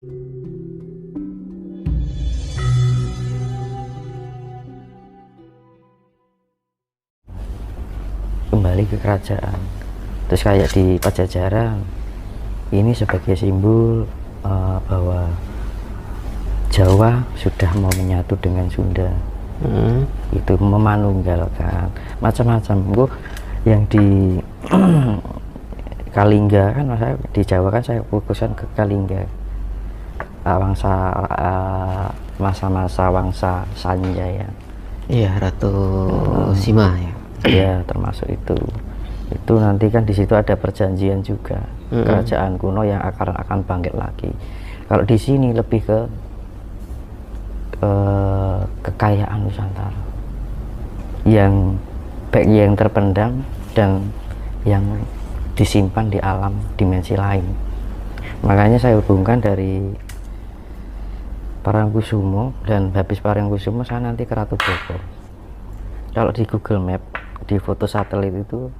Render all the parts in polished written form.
Kembali ke kerajaan, terus kayak di Pajajaran ini sebagai simbol bahwa Jawa sudah mau menyatu dengan Sunda. Itu memanunggalkan macam-macam. Yang di Kalingga kan, saya di Jawa kan saya fokuskan ke Kalingga, masa-masa Wangsa Sanjaya. Iya, Ratu Sima ya. Ya, termasuk itu nanti kan di situ ada perjanjian juga, kerajaan kuno yang akan bangkit lagi. Kalau di sini lebih ke kekayaan Nusantara yang baik yang terpendam dan yang disimpan di alam dimensi lain. Makanya saya hubungkan dari Parangkusumo dan habis Parangkusumo saya nanti ke Ratu Boko. Kalau di Google Map, di foto satelit itu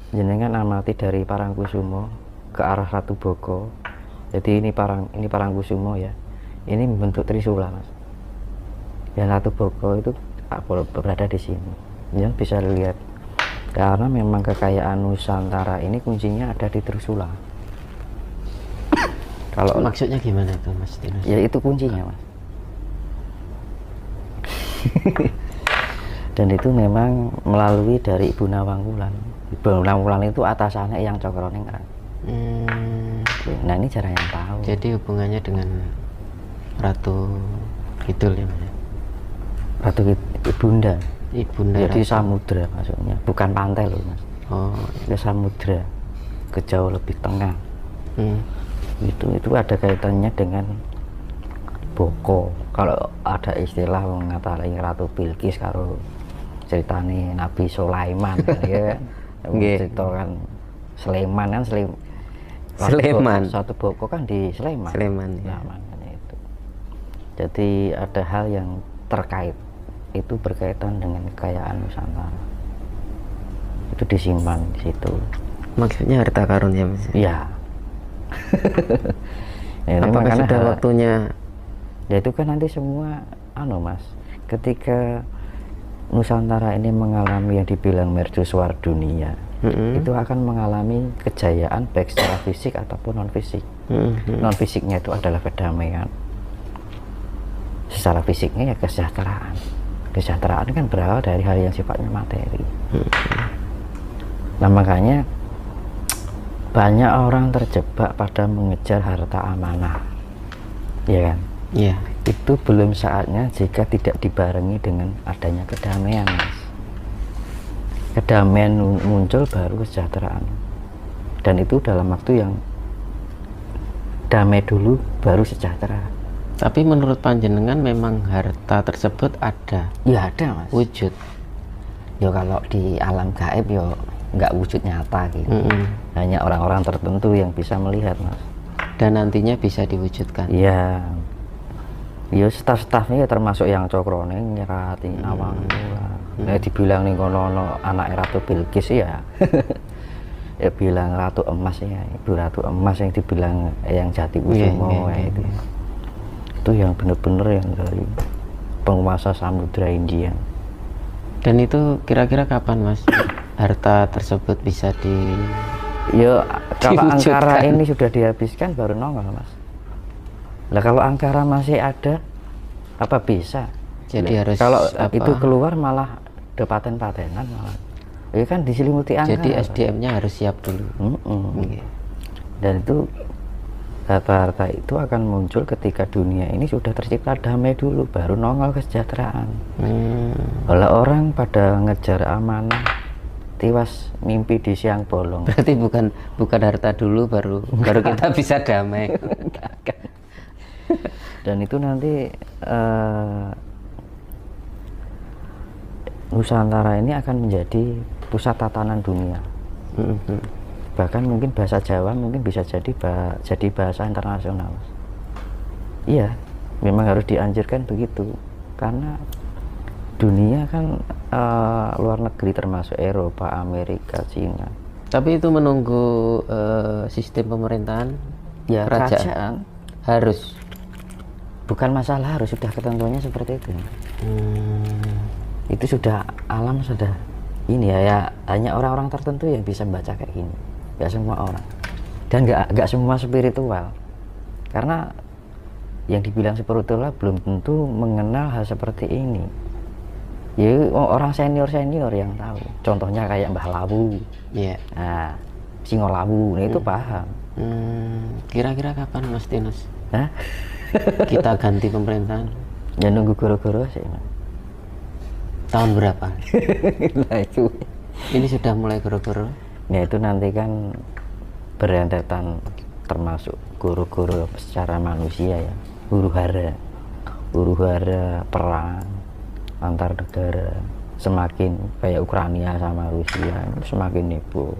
jenengan amati dari Parangkusumo ke arah Ratu Boko. Jadi ini Parangkusumo ya, ini membentuk Trisula, Mas. Dan Ratu Boko itu berada di sini, yang bisa dilihat. Karena memang kekayaan Nusantara ini kuncinya ada di Trisula. Kalau maksudnya gimana itu, Mas Tinus? Ya itu kuncinya, Mas. Dan itu memang melalui dari Ibu Nawangwulan. Ibu Nawangwulan itu atasannya yang Cokroningrat. Nah ini jarang yang tahu. Jadi hubungannya dengan Ratu Kidul ya, Mas? Ratu Ibunda. Jadi Ratu. samudra maksudnya, bukan pantai loh, Mas. Oh, ya samudra, ke jauh lebih tengah. Itu ada kaitannya dengan Boko. Kalau ada istilah mengatakan Ratu Bilqis karo ceritane Nabi Sulaiman kan, ya cerita kan Sleman kan Sleman. Satu Boko kan di Sleman. Ya. Nah, itu. Jadi ada hal yang terkait, itu berkaitan dengan kekayaan Nusantara. Itu disimpan di situ. Maksudnya harta karun ya, Mas? Iya. Ya, apakah sudah waktunya? Ya itu kan nanti semua Mas, ketika Nusantara ini mengalami yang dibilang mercusuar dunia, itu akan mengalami kejayaan baik secara fisik ataupun non fisik. Non fisiknya itu adalah kedamaian, secara fisiknya ya kesejahteraan. Kesejahteraan kan berawal dari hal yang sifatnya materi. Nah makanya banyak orang terjebak pada mengejar harta amanah, ya kan? Iya. Itu belum saatnya jika tidak dibarengi dengan adanya kedamaian, Mas. Kedamaian muncul baru kesejahteraan, dan itu dalam waktu yang damai dulu baru sejahtera. Tapi menurut panjenengan memang harta tersebut ada? Ya ada, Mas. Wujud? Ya kalau di alam gaib ya nggak wujud nyata gitu. Hanya orang-orang tertentu yang bisa melihat, Mas. Dan nantinya bisa diwujudkan? Iya. Ya staf-stafnya ya termasuk yang Cokroningrat, Nawangwulan. Dibilang nih kono anak Ratu Bilqis ya. Ya bilang Ratu Emas ya, Ibu Ratu Emas yang dibilang yang Jatikusumo itu. Itu yang benar-benar yang dari penguasa Samudra Hindia. Dan itu kira-kira kapan, Mas, harta tersebut bisa Ya kalau Angkara ini sudah dihabiskan baru nongol, Mas. Lah kalau Angkara masih ada, apa bisa? Jadi harus kalau itu keluar malah ada paten-patenan malah. Ya kan diselimuti Angkara. Jadi SDM-nya harus siap dulu. Dan itu harta-harta itu akan muncul ketika dunia ini sudah tercipta damai dulu, baru nongol kesejahteraan. Kalau orang pada ngejar amanah, tiwas mimpi di siang bolong. Berarti bukan harta dulu baru kita bisa damai. Dan itu nanti Nusantara ini akan menjadi pusat tatanan dunia. Bahkan mungkin bahasa Jawa mungkin bisa jadi bahasa internasional. Iya, memang harus dianjurkan begitu, karena dunia kan luar negeri termasuk Eropa, Amerika, Cina. Tapi itu menunggu sistem pemerintahan ya kerajaan Harus. Bukan masalah harus, sudah ketentuannya seperti itu. Itu sudah alam, sudah ini ya, hanya orang-orang tertentu yang bisa membaca kayak gini, nggak semua orang, dan nggak semua spiritual, karena yang dibilang spiritual belum tentu mengenal hal seperti ini. Ya orang senior yang tahu, contohnya kayak Mbah Lawu, nah Singo Lawu, nah itu paham. Kira-kira kapan Mas Tinus? Hah? Kita ganti pemerintahan? Ya nunggu goro-goro sih, Mas. Tahun berapa? Nah itu ini sudah mulai goro-goro. Ya itu nanti kan berentetan, termasuk goro-goro secara manusia ya, huru-hara perang antar negara, semakin kayak Ukraina sama Rusia semakin heboh,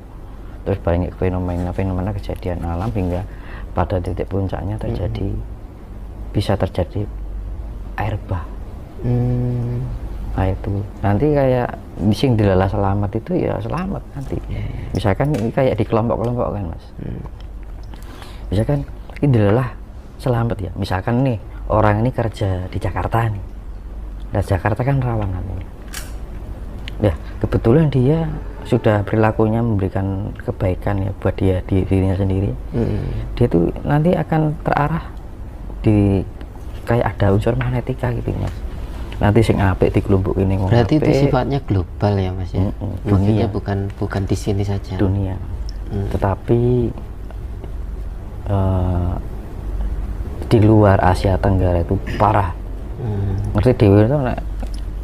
terus banyak fenomena kejadian alam hingga pada titik puncaknya bisa terjadi air bah. Nah itu nanti kayak sing dilalah selamat itu ya selamat nanti. Misalkan ini kayak di kelompok-kelompok kan Mas. Misalkan ini dilalah selamat ya. Misalkan nih orang ini kerja di Jakarta nih. Nah Jakarta kan rawan nanti. Ya kebetulan dia sudah perilakunya memberikan kebaikan ya buat dia di dirinya sendiri. Dia tuh nanti akan terarah di kayak ada unsur magnetika gitu Mas. Nanti sing apik dikelompok ini. Berarti itu sifatnya global ya Mas ya. Dunia bukan di sini saja. Dunia. Tetapi di luar Asia Tenggara itu parah. Ngerti dewe itu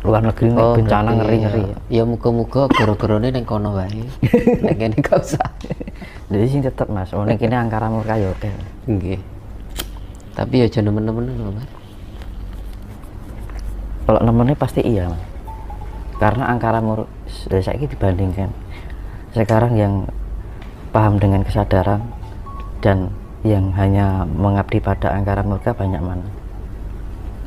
luar negeri bencana ngeri-ngeri. Ya muga-muga goro-gorone ning kono wae. Nek kene gak usah. Jadi sing tetep Mas, ning kene angkara murka ya oke. Nggih. Tapi ya aja nemen-nemen lho Mas. Kalau nemennya pasti iya Mas. Karena angkara murka saya dibandingkan sekarang yang paham dengan kesadaran dan yang hanya mengabdi pada angkara murka banyak mana?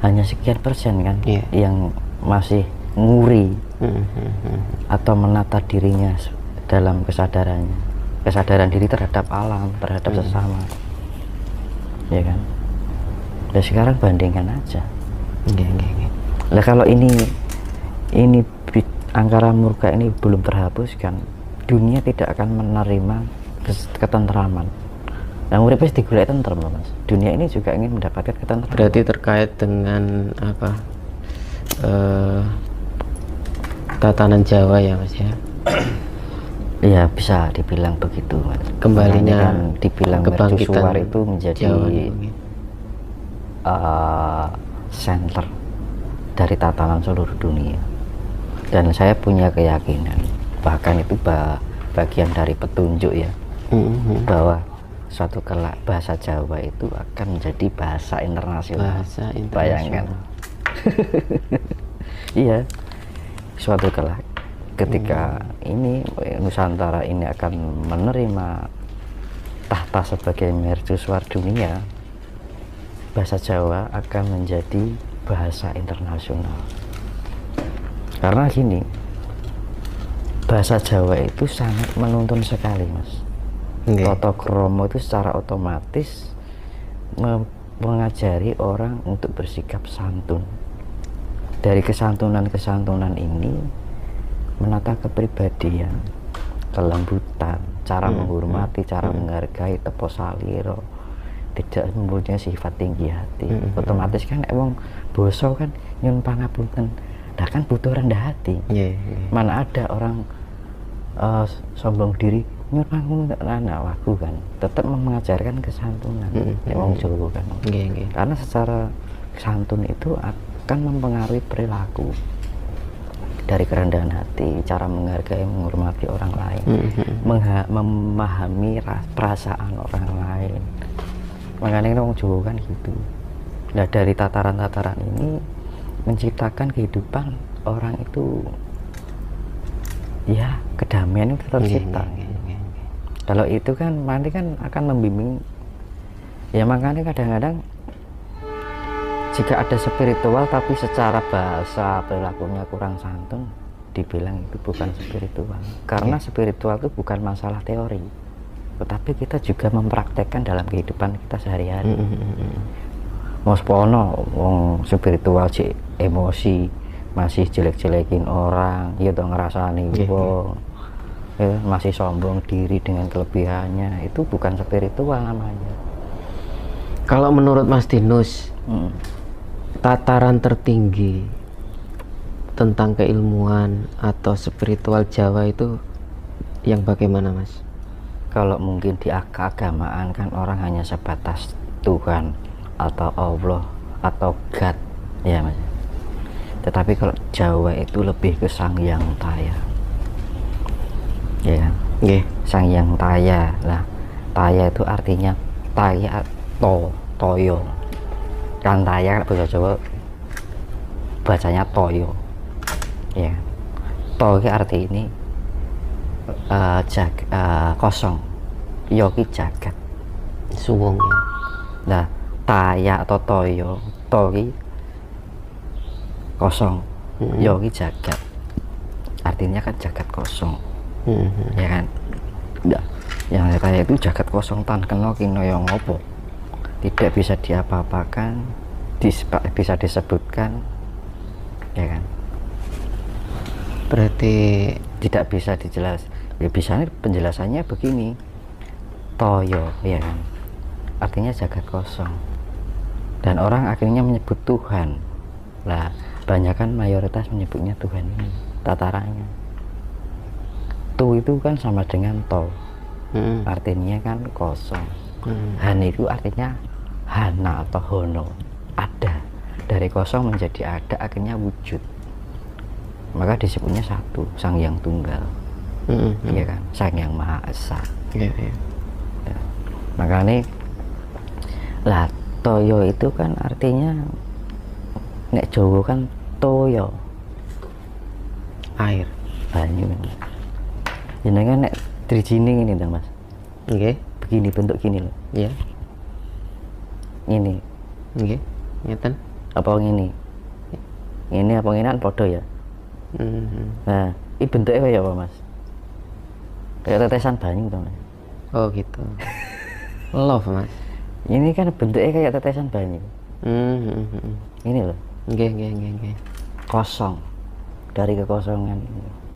Hanya sekian persen kan yang masih nguri atau menata dirinya dalam kesadaran diri terhadap alam, terhadap sesama, ya kan? Dan sekarang bandingkan aja. Nah kalau ini angkara murka ini belum terhapuskan, dunia tidak akan menerima ketentraman. Yang uripnya digolek tentrem Mas. Dunia ini juga ingin mendapatkan ketentraman. Berarti terkait dengan apa? Tatanan Jawa ya Mas ya. Iya bisa dibilang begitu Mas. Kembalinya kan dibilang mercusuar itu menjadi center dari tatanan seluruh dunia. Dan saya punya keyakinan, bahkan itu bagian dari petunjuk ya, bahwa suatu kelak bahasa Jawa itu akan menjadi bahasa internasional. Bayangkan. Iya, suatu kelak ketika ini Nusantara ini akan menerima tahta sebagai mercusuar dunia, bahasa Jawa akan menjadi bahasa internasional. Karena gini, bahasa Jawa itu sangat menuntun sekali Mas. Tata krama itu secara otomatis mengajari orang untuk bersikap santun. Dari kesantunan ini menata kepribadian, kelembutan, cara menghormati, cara menghargai, tepo saliro, tidak mempunyai sifat tinggi hati. Otomatis kan emang boso kan nyun pangapunten, dah kan butuh rendah hati. Mana ada orang sombong diri nyun pangapunten anak wagu kan, tetap mengajarkan kesantunan. Emang Jawa kan. Karena secara santun itu akan mempengaruhi perilaku, dari kerendahan hati, cara menghargai, menghormati orang lain, memahami perasaan orang lain. Makanya orang Jawa kan gitu. Nah dari tataran-tataran ini menciptakan kehidupan orang itu, ya kedamaian itu tercipta. Kalau itu kan nanti kan akan membimbing. Ya makanya kadang-kadang jika ada spiritual tapi secara bahasa perilakunya kurang santun, dibilang itu bukan spiritual. Karena spiritual itu bukan masalah teori, tetapi kita juga mempraktekkan dalam kehidupan kita sehari-hari. Mas pono wong spiritual cek emosi masih jelek-jelekin orang, ya toh ngerasani wong, ya, masih sombong diri dengan kelebihannya, itu bukan spiritual namanya. Kalau menurut Mas Dinus, tataran tertinggi tentang keilmuan atau spiritual Jawa itu yang bagaimana, Mas? Kalau mungkin di keagamaan kan orang hanya sebatas Tuhan atau Allah atau God, ya Mas. Tetapi kalau Jawa itu lebih ke Sang Hyang Taya, ya kan? Sang Hyang Taya. Nah, Taya itu artinya Taya toyo. Kan Taya bahasa Jawa bacanya toyo, ya. To arti ini kosong, yogi jagat Suwung ya. Nah, Taya atau toyo, togi kosong, yogi jagat artinya kan jagat kosong, ya kan. Nah, yang Taya itu jagat kosong tan kena kino yang ngopo, tidak bisa diapa-apakan, bisa disebutkan, ya kan. Berarti tidak bisa dijelas, ya bisa penjelasannya begini, toyo, ya kan, artinya jagat kosong, dan orang akhirnya menyebut Tuhan. Lah, banyakan mayoritas menyebutnya Tuhan ini tatarannya. Tu itu kan sama dengan to, artinya kan kosong. Han itu artinya hana atau hono, ada, dari kosong menjadi ada, akhirnya wujud, maka disebutnya satu, Sang Hyang Tunggal, ya kan, Sang Hyang Maha Esa. Ya. Makanya lah toyo itu kan artinya nek Jawa kan toyo air, banyu. Ini kan nek trijine ini dong Mas. Begini, bentuk gini loh. Iya. Ini. Ngeten. Apa ini? Ini apa ini kan podo ya. Nah, ini bentuknya kayak apa Mas? Kayak tetesan banyu dong Mas. Oh gitu. Love Mas. Ini kan bentuknya kayak tetesan banyu. Ini loh. Nggih. Kosong, dari kekosongan ini.